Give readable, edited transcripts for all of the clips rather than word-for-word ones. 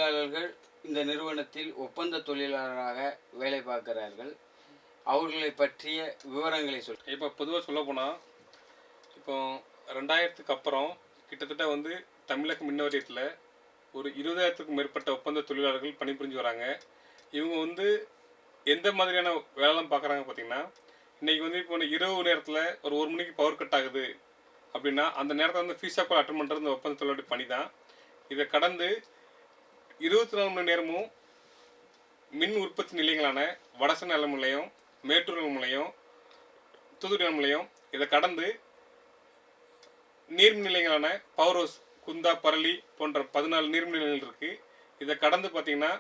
தொழிலாளர்கள் இந்த நிறுவனத்தில் ஒப்பந்த தொழிலாளராக வேலை பார்க்கிறார்கள். அவர்களை பற்றிய விவரங்களை இப்போ பொதுவாக சொல்ல போனால், இப்போ 2000க்கு அப்புறம் கிட்டத்தட்ட தமிழக மின் வாரியத்தில் ஒரு 20,000க்கும் மேற்பட்ட ஒப்பந்த தொழிலாளர்கள் பணிபுரிஞ்சு வராங்க. இவங்க எந்த மாதிரியான வேலைலாம் பார்க்குறாங்க பார்த்தீங்கன்னா, இன்றைக்கி இப்போ இரவு நேரத்தில் ஒரு மணிக்கு பவர் கட் ஆகுது அப்படின்னா, அந்த நேரத்தில் ஃபீஸா கால் அட்டன் பண்ணுறது இந்த ஒப்பந்த தொழிலாளர் பணி தான். இதை கடந்து 24 மணி நேரமும் மின் உற்பத்தி நிலையங்களான வடசென்னை நில நிலையம், மேட்டூர் நில நிலையம், தூத்துக்குடி நில நிலையம், இதை கடந்து நீர்மின் நிலையங்களான பவர் ஹவுஸ், குந்தா, பரளி போன்ற 14 நீர்மின் நிலையங்கள் இருக்குது. இதை கடந்து பார்த்திங்கன்னா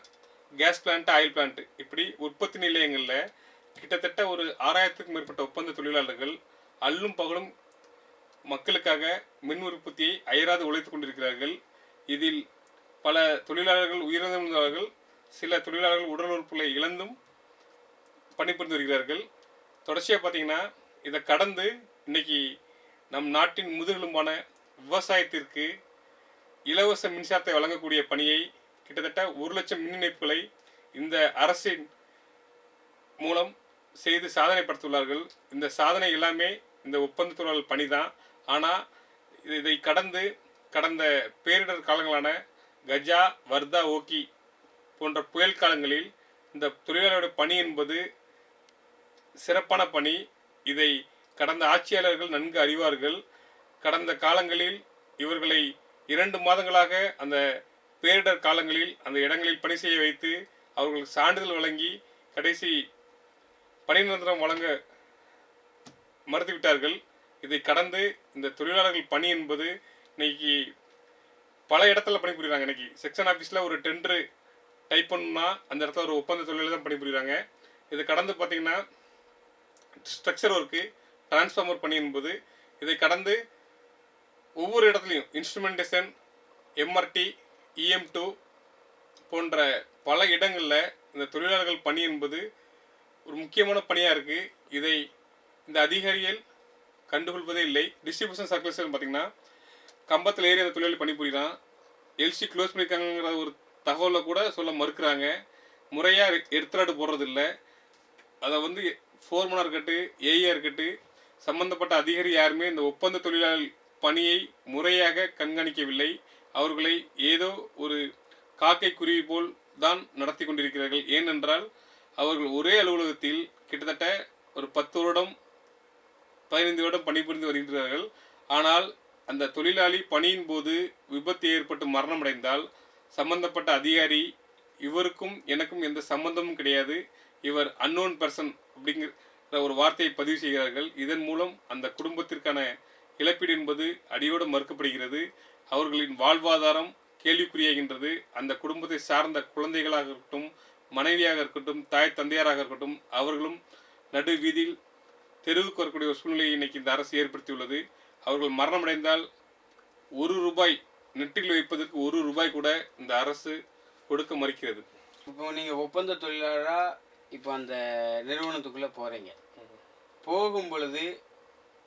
கேஸ் பிளான்ட்டு, ஆயில் பிளான்ட்டு, இப்படி உற்பத்தி நிலையங்களில் கிட்டத்தட்ட ஒரு 6,000க்கும் மேற்பட்ட ஒப்பந்த தொழிலாளர்கள் அல்லும் பகலும் மக்களுக்காக மின் உற்பத்தியை அயராது உழைத்து கொண்டிருக்கிறார்கள். இதில் பல தொழிலாளர்கள் உயிரிழந்தார்கள், சில தொழிலாளர்கள் உடல் உறுப்புகளை இழந்தும் பணிபுரிந்து வருகிறார்கள். தொடர்ச்சியாக பார்த்திங்கன்னா இதை கடந்து இன்றைக்கி நம் நாட்டின் முதுகெலும்பான விவசாயத்திற்கு இலவச மின்சாரத்தை வழங்கக்கூடிய பணியை கிட்டத்தட்ட 1,00,000 மின் இணைப்புகளை இந்த அரசின் மூலம் செய்து சாதனை படுத்தியுள்ளார்கள். இந்த சாதனை எல்லாமே இந்த ஒப்பந்த தொழிலாளர் பணி தான். ஆனால் இதை கடந்த பேரிடர் காலங்களான கஜா, வர்தா, ஓகி போன்ற புயல் காலங்களில் இந்த தொழிலாளருடைய பணி என்பது சிறப்பான பணி. இதை கடந்த ஆட்சியாளர்கள் நன்கு அறிவார்கள். கடந்த காலங்களில் இவர்களை 2 மாதங்களாக அந்த பேரிடர் காலங்களில் அந்த இடங்களில் பணி செய்ய வைத்து அவர்களுக்கு சான்றிதழ் வழங்கி கடைசி பணி நிரந்தரம் வழங்க மறுத்துவிட்டார்கள். இதை கடந்து இந்த தொழிலாளர்கள் பணி என்பது இன்னைக்கு பல இடத்துல பணிபுரிகிறாங்க. இன்னைக்கு செக்ஷன் ஆஃபீஸில் ஒரு டெண்டரு டைப் பண்ணணும்னா அந்த இடத்துல ஒரு ஒப்பந்த தொழிலாளர் தான் பணிபுரிகிறாங்க. இதை கடந்து பார்த்திங்கன்னா ஸ்ட்ரக்சர் ஒர்க்கு, டிரான்ஸ்ஃபார்மர் பணி என்பது, இதை கடந்து ஒவ்வொரு இடத்துலையும் இன்ஸ்ட்ருமெண்டேஷன், எம்ஆர்டி, EM2 போன்ற பல இடங்களில் இந்த தொழிலாளர்கள் பணி என்பது ஒரு முக்கியமான பணியாக இருக்குது. இதை இந்த அதிகாரிகள் கண்டுகொள்வதே இல்லை. டிஸ்ட்ரிபியூஷன் சர்க்குலேஷன் பார்த்திங்கன்னா கம்பத்தில் ஏறி அந்த தொழிலாளி பணிபுரிகிறான், எல்சி க்ளோஸ் பண்ணியிருக்காங்கிற ஒரு தகவலை கூட சொல்ல மறுக்கிறாங்க. முறையாக எடுத்துராடு போடுறதில்ல. அதை ஃபோர்மனாக இருக்கட்டும், ஏஇயாக இருக்கட்டும், சம்பந்தப்பட்ட அதிகாரி யாருமே இந்த ஒப்பந்த தொழிலாளர் பணியை முறையாக கண்காணிக்கவில்லை. அவர்களை ஏதோ ஒரு காக்கை குருவி போல் தான் நடத்தி கொண்டிருக்கிறார்கள். ஏனென்றால் அவர்கள் ஒரே அலுவலகத்தில் கிட்டத்தட்ட ஒரு 10 வருடம் 15 வருடம் பணிபுரிந்து வருகிறார்கள். ஆனால் அந்த தொழிலாளி பணியின் போது விபத்து ஏற்பட்டு மரணமடைந்தால் சம்பந்தப்பட்ட அதிகாரி இவருக்கும் எனக்கும் எந்த சம்பந்தமும் கிடையாது, இவர் அன்னோன் பர்சன் அப்படிங்கிற ஒரு வார்த்தையை பதிவு செய்கிறார்கள். இதன் மூலம் அந்த குடும்பத்திற்கான இழப்பீடு என்பது அடியோடு மறுக்கப்படுகிறது. அவர்களின் வாழ்வாதாரம் கேள்விக்குறியாகின்றது. அந்த குடும்பத்தை சார்ந்த குழந்தைகளாக இருக்கட்டும், மனைவியாக இருக்கட்டும், தாய் தந்தையராக இருக்கட்டும், அவர்களும் நடு வீதியில் தெருவுக்கு வரக்கூடிய ஒரு சூழ்நிலையை இன்னைக்கு இந்த அரசு ஏற்படுத்தியுள்ளது. அவர்கள் மரணமடைந்தால் ₹1 நெட்டில் வைப்பதற்கு ₹1 கூட இந்த அரசு கொடுக்க மறுக்கிறது. இப்போ நீங்கள் ஒப்பந்த தொழிலாளராக இப்போ அந்த நிறுவனத்துக்குள்ளே போகிறீங்க. போகும் பொழுது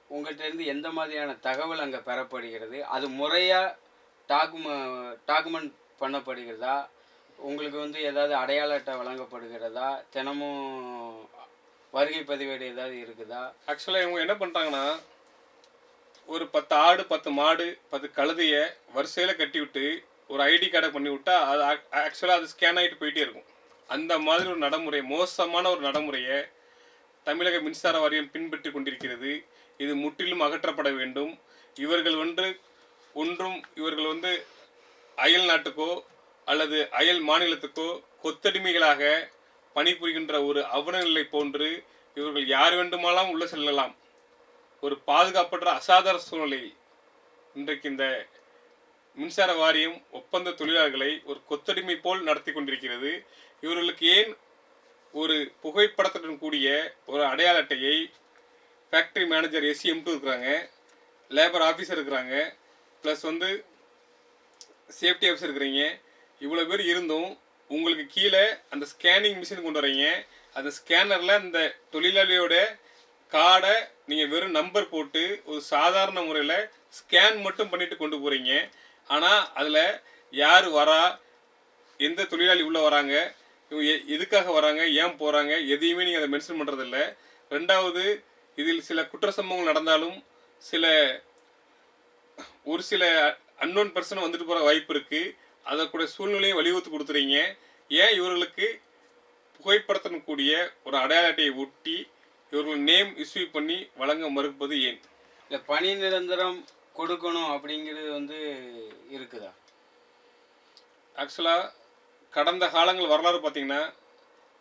உங்கள்கிட்டருந்து எந்த மாதிரியான தகவல் அங்கே பெறப்படுகிறது? அது முறையாக டாக்குமெண்ட் பண்ணப்படுகிறதா? உங்களுக்கு ஏதாவது அடையாள அட்டை வழங்கப்படுகிறதா? தினமும் வருகை பதிவேடு ஏதாவது இருக்குதா? ஆக்சுவலாக இவங்க என்ன பண்ணுறாங்கன்னா, ஒரு 10 ஆடு, 10 மாடு, 10 கழுதையை வரிசையில் கட்டி விட்டு ஒரு ஐடி கார்டை பண்ணி விட்டா அது ஆக்சுவலாக அது ஸ்கேன் ஆகிட்டு போயிட்டே இருக்கும். அந்த மாதிரி ஒரு நடைமுறை, மோசமான ஒரு நடைமுறையை தமிழக மின்சார வாரியம் பின்பற்றி கொண்டிருக்கிறது. இது முற்றிலும் அகற்றப்பட வேண்டும். இவர்கள் இவர்கள் அயல் நாட்டுக்கோ அல்லது அயல் மாநிலத்துக்கோ கொத்தடிமைகளாக பணிபுரிகின்ற ஒரு அவலநிலை போன்று இவர்கள் யார் வேண்டுமானாலும் உள்ள செல்லலாம். ஒரு பாதுகாப்பற்ற அசாதார சூழ்நிலையில் இன்றைக்கு இந்த மின்சார வாரியம் ஒப்பந்த தொழிலாளர்களை ஒரு கொத்தடிமை போல் நடத்தி கொண்டிருக்கிறது. இவர்களுக்கு ஏன் ஒரு புகைப்படத்துடன் கூடிய ஒரு அடையாள அட்டையை ஃபேக்ட்ரி மேனேஜர் SCM2 இருக்கிறாங்க, லேபர் ஆஃபீஸர் இருக்கிறாங்க, ப்ளஸ் சேஃப்டி ஆஃபீஸர் இருக்கிறீங்க. இவ்வளோ பேர் இருந்தும் உங்களுக்கு கீழே அந்த ஸ்கேனிங் மிஷின் கொண்டு வரீங்க. அந்த ஸ்கேனரில் அந்த தொழிலாளியோட கார்டை நீங்கள் வெறும் நம்பர் போட்டு ஒரு சாதாரண முறையில் ஸ்கேன் மட்டும் பண்ணிவிட்டு கொண்டு போகிறீங்க. ஆனால் அதில் யார் வரா, எந்த தொழிலாளி உள்ளே வராங்க, இவங்க எதுக்காக வராங்க, ஏன் போகிறாங்க, எதையுமே நீங்கள் அதை மென்ஷன் பண்ணுறதில்ல. ரெண்டாவது, இதில் சில குற்ற சம்பவங்கள் நடந்தாலும் ஒரு சில அன்னோன் பர்சன் வந்துட்டு போகிற வாய்ப்பு இருக்குது. அதற்குடைய சூழ்நிலையை வலியுறுத்தி கொடுத்துறீங்க. ஏன் இவர்களுக்கு புகைப்படத்துடன் கூடிய ஒரு அடையாள அட்டையை ஒட்டி இவர்கள் நேம் இஷ்யூ பண்ணி வழங்க மறுப்பது ஏன்? இல்லை பணி நிரந்தரம் கொடுக்கணும் அப்படிங்கிறது வந்து இருக்குதா? ஆக்சுவலாக கடந்த காலங்கள் வரலாறு பார்த்தீங்கன்னா,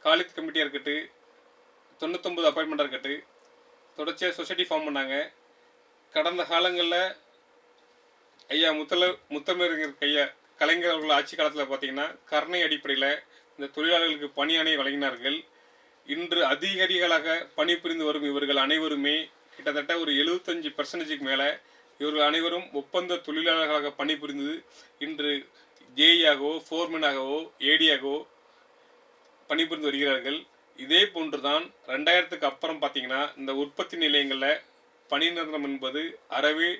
காலித் கமிட்டியாக இருக்கட்டும், 99 அப்பாயின்மெண்ட்டாக இருக்கட்டும், தொடர்ச்சியாக சொசைட்டி ஃபார்ம் பண்ணாங்க. கடந்த காலங்களில் ஐயா முத்தமிழறிஞர் கலைஞர் அவர்கள் ஆட்சி காலத்தில் பார்த்தீங்கன்னா, கருணை அடிப்படையில் இந்த தொழிலாளர்களுக்கு பணி ஆணை வழங்கினார்கள். இன்று அதிகாரிகளாக பணிபுரிந்து வரும் இவர்கள் அனைவருமே கிட்டத்தட்ட ஒரு 75% மேலே இவர்கள் அனைவரும் ஒப்பந்த தொழிலாளர்களாக பணிபுரிந்து இன்று ஜேஇயாகவோ ஃபோர்மேனாகவோ ஏடியாகவோ பணிபுரிந்து வருகிறார்கள். இதே போன்று தான் 2000க்கு அப்புறம் பார்த்தீங்கன்னா, இந்த உற்பத்தி நிலையங்களில் பணி நிரந்தரம் என்பது அறவே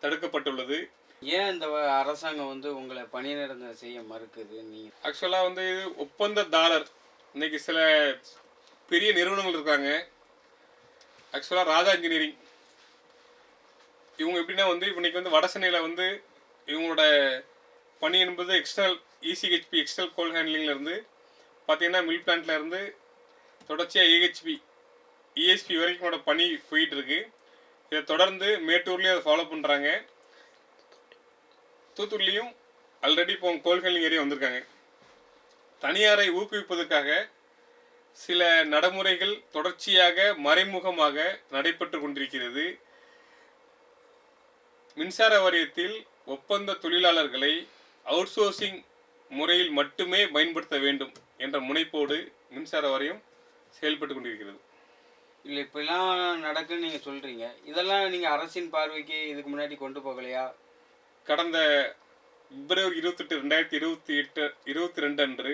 தடுக்கப்பட்டுள்ளது. ஏன் இந்த அரசாங்கம் வந்து உங்களை பணி நிரந்தரம் செய்ய மறுக்குது? நீங்கள் ஆக்சுவலாக வந்து ஒப்பந்ததாரர் இன்னைக்கு சில பெரிய நிறுவனங்கள் இருக்காங்க. ஆக்சுவலாக ராஜா இன்ஜினியரிங் இவங்க எப்படின்னா வந்து இன்னைக்கு வந்து வடசென்னையில் வந்து இவங்களோட பணி என்பது எக்ஸ்டர்னல் இசிஹெச்பி எக்ஸ்டர்னல் கோல் ஹேண்ட்லிங்லேருந்து பார்த்தீங்கன்னா மில் பிளான்ட்லேருந்து தொடர்ச்சியாக ஏஹெச்பி இஎஸ்பி வரைக்கும் பணி போயிட்டுருக்கு. இதை தொடர்ந்து மேட்டூர்லேயும் அதை ஃபாலோ பண்ணுறாங்க. தூத்துக்குடிலையும் ஆல்ரெடி இப்போ கோல் ஹேண்ட்லிங் ஏரியா வந்திருக்காங்க. தனியாரை ஊக்குவிப்பதற்காக சில நடைமுறைகள் தொடர்ச்சியாக மறைமுகமாக நடைபெற்று கொண்டிருக்கிறது. மின்சார வாரியத்தில் ஒப்பந்த தொழிலாளர்களை அவுட் சோர்சிங் முறையில் மட்டுமே பயன்படுத்த வேண்டும் என்ற முனைப்போடு மின்சார வாரியம் செயல்பட்டு கொண்டிருக்கிறது. இல்லை இப்படிலாம் நடக்குன்னு நீங்கள் சொல்கிறீங்க. இதெல்லாம் நீங்கள் அரசின் பார்வைக்கு இதுக்கு முன்னாடி கொண்டு போகலையா? கடந்த பிப்ரவரி 28, 2022 அன்று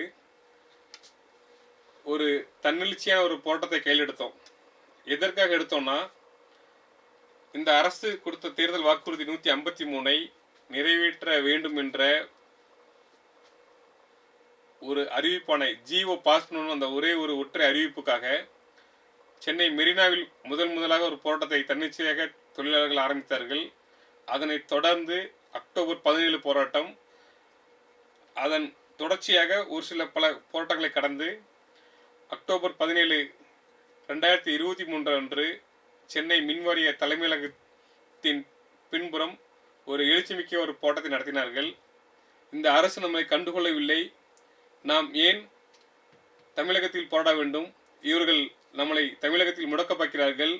ஒரு தன்னெழுச்சியான ஒரு போராட்டத்தை கையில் எடுத்தோம். எதற்காக எடுத்தோம்னா, இந்த அரசு கொடுத்த தேர்தல் வாக்குறுதி 153ஐ நிறைவேற்ற வேண்டும் என்ற ஒரு அறிவிப்பானை ஜிஓ பாஸ் பண்ணணும் அந்த ஒற்றை அறிவிப்புக்காக சென்னை மெரினாவில் முதலாக ஒரு போராட்டத்தை தன்னிச்சையாக தொழிலாளர்கள் ஆரம்பித்தார்கள். அதனைத் தொடர்ந்து அக்டோபர் 17 போராட்டம், அதன் தொடர்ச்சியாக ஒரு சில பல போராட்டங்களை கடந்து அக்டோபர் 17, 2023 அன்று சென்னை மின்வாரிய தலைமையகத்தின் பின்புறம் ஒரு எழுச்சிமிக்க ஒரு போராட்டத்தை நடத்தினார்கள். இந்த அரசு நம்மை கண்டுகொள்ளவில்லை, நாம் ஏன் தமிழகத்தில் போராட வேண்டும், இவர்கள் நம்மளை தமிழகத்தில் முடக்க பார்க்கிறார்கள்,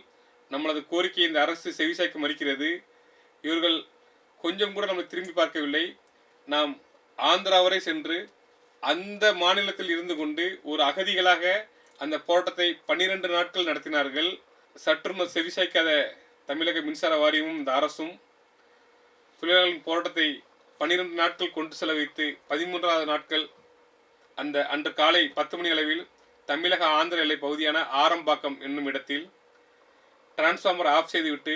நம்மளது கோரிக்கையை இந்த அரசு செவிசாய்க்க மறுக்கிறது, இவர்கள் கொஞ்சம் கூட நம்மளை திரும்பி பார்க்கவில்லை. நாம் ஆந்திரா வரை சென்று அந்த மாநிலத்தில் இருந்து கொண்டு ஒரு அகதிகளாக அந்த போராட்டத்தை 12 நாட்கள் நடத்தினார்கள். சற்றும் செவிசாய்க்காத தமிழக மின்சார வாரியமும் இந்த அரசும் தொழிலாளர்களின் போராட்டத்தை 12 நாட்கள் கொண்டு செல்ல வைத்து 13வது நாட்கள் அன்று காலை 10 மணி அளவில் தமிழக ஆந்திர எல்லை பகுதியான ஆரம்பாக்கம் என்னும் இடத்தில் டிரான்ஸ்ஃபார்மர் ஆஃப் செய்துவிட்டு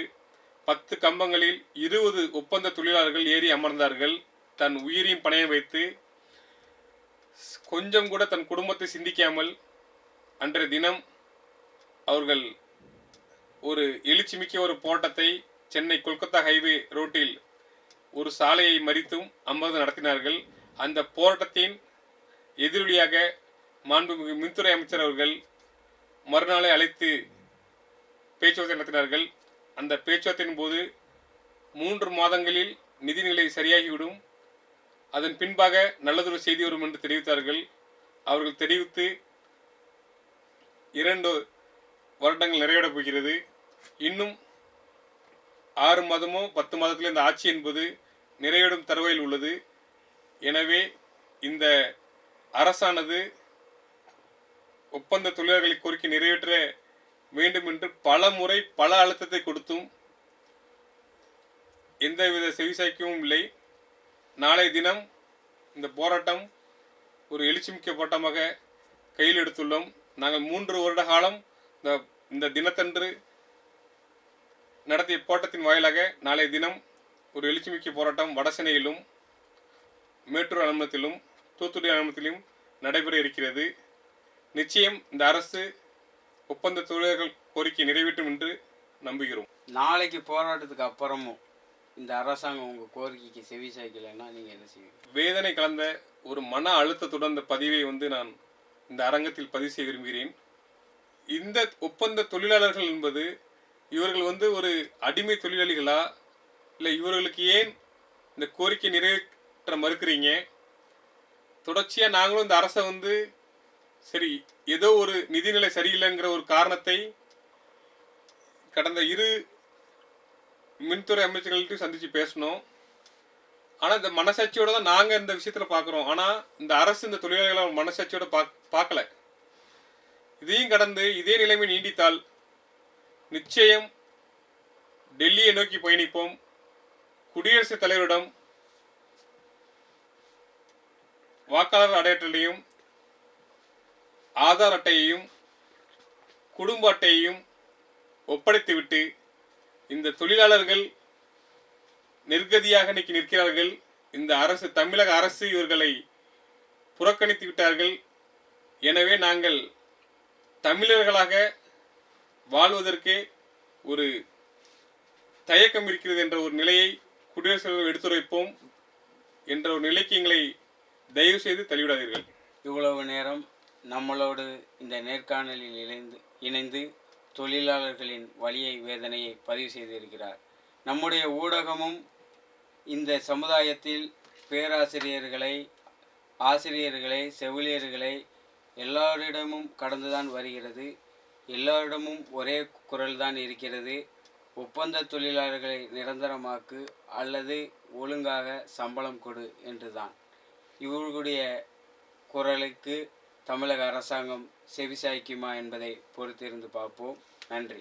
10 கம்பங்களில் 20 ஒப்பந்த தொழிலாளர்கள் ஏறி அமர்ந்தார்கள். தன் உயிரையும் பணையம் வைத்து கொஞ்சம் கூட தன் குடும்பத்தை சிந்திக்காமல் அன்றைய தினம் அவர்கள் ஒரு எழுச்சிமிக்க ஒரு போராட்டத்தை சென்னை கொல்கத்தா ஹைவே ரோட்டில் ஒரு சாலையை மறித்தும் அமர்ந்து நடத்தினார்கள். அந்த போராட்டத்தின் எதிரொலியாக மாண்புமிகு மின்துறை அமைச்சர் அவர்கள் மறுநாளை அழைத்து பேச்சுவார்த்தை நடத்தினார்கள். அந்த பேச்சுவார்த்தையின் போது 3 மாதங்களில் நிதிநிலை சரியாகிவிடும், அதன் பின்பாக நல்லதொரு செய்தி வரும் என்று தெரிவித்தார்கள். அவர்கள் தெரிவித்து 2 வருடங்கள் நிறைவேறப் போகிறது. இன்னும் 6 மாதமோ 10 மாதத்தில் இந்த ஆட்சி என்பது நிறைவேறும் தருவாயில் உள்ளது. எனவே இந்த அரசானது ஒப்பந்த தொழிலாளர்களை கோரிக்கை நிறைவேற்ற வேண்டும் என்று பல முறை பல அழுத்தத்தை கொடுத்தும் எந்தவித செவிசாய்க்கவும் இல்லை. நாளை தினம் இந்த போராட்டம் ஒரு எழுச்சிமிக்க போராட்டமாக கையில் எடுத்துள்ளோம். நாங்கள் 3 வருட காலம் இந்த தினத்தன்று நடத்திய போராட்டத்தின் வாயிலாக நாளை தினம் ஒரு எழுச்சிமிக்க போராட்டம் வடசென்னையிலும் மேட்டூர் அலுவலகத்திலும் தூத்துக்குடி மாவட்டத்திலும் நடைபெற இருக்கிறது. நிச்சயம் இந்த அரசு ஒப்பந்த தொழிலாளர்கள் கோரிக்கை நிறைவேற்றும் என்று நம்புகிறோம். நாளைக்கு போராட்டத்துக்கு அப்புறமும் இந்த அரசாங்கம் உங்கள் கோரிக்கைக்கு செவி சாய்க்கலைன்னா நீங்கள் என்ன செய்வீங்க? வேதனை கலந்த ஒரு மன அழுத்தத்துடன் இந்த பதிவை நான் இந்த அரங்கத்தில் பதிவு செய்ய விரும்புகிறேன். இந்த ஒப்பந்த தொழிலாளர்கள் என்பது இவர்கள் ஒரு அடிமை தொழிலாளிகளா, இல்லை இவர்களுக்கு ஏன் இந்த கோரிக்கை நிறைவேற்ற மறுக்கிறீங்க? தொடர்ச்சியாக நாங்களும் இந்த அரசை சரி ஏதோ ஒரு நிதிநிலை சரியில்லைங்கிற ஒரு காரணத்தை கடந்த 2 மின்துறை அமைச்சர்கள்ட்டையும் சந்தித்து பேசணும். ஆனால் இந்த மனசாட்சியோடு தான் நாங்கள் இந்த விஷயத்தில் பார்க்குறோம். ஆனால் இந்த அரசு இந்த தொழிலாளர்களை மனசாட்சியோடு பார்க்கல. இதையும் கடந்து இதே நிலைமை நீடித்தால் நிச்சயம் டெல்லியை நோக்கி பயணிப்போம். குடியரசுத் தலைவரிடம் வாக்காளர் அடையாளத்தையும் ஆதார் அட்டையையும் குடும்ப அட்டையையும் ஒப்படைத்துவிட்டு இந்த தொழிலாளர்கள் நிர்கதியாக இன்னைக்கு நிற்கிறார்கள். இந்த அரசு, தமிழக அரசு இவர்களை புறக்கணித்து விட்டார்கள். எனவே நாங்கள் தமிழர்களாக வாழ்வதற்கே ஒரு தயக்கம் இருக்கிறது என்ற ஒரு நிலையை குடியரசுத் தலைவர் எடுத்துரைப்போம் என்ற ஒரு நிலைக்கு எங்களை தயவு செய்து தள்ளிவிடாதீர்கள். இவ்வளவு நேரம் நம்மளோடு இந்த நேர்காணலில் இணைந்து தொழிலாளர்களின் வலியை வேதனையை பதிவு செய்திருக்கிறார். நம்முடைய ஊடகமும் இந்த சமுதாயத்தில் பேராசிரியர்களை, ஆசிரியர்களை, செவிலியர்களை எல்லாரிடமும் கடந்துதான் வருகிறது. எல்லாரிடமும் ஒரே குரல்தான் இருக்கிறது. ஒப்பந்த தொழிலாளர்களை நிரந்தரமாக்கு அல்லது ஒழுங்காக சம்பளம் கொடு என்றுதான். இவர்களுடைய குரலுக்கு தமிழக அரசாங்கம் செவிசாய்க்குமா என்பதை பொறுத்திருந்து பார்ப்போம். நன்றி.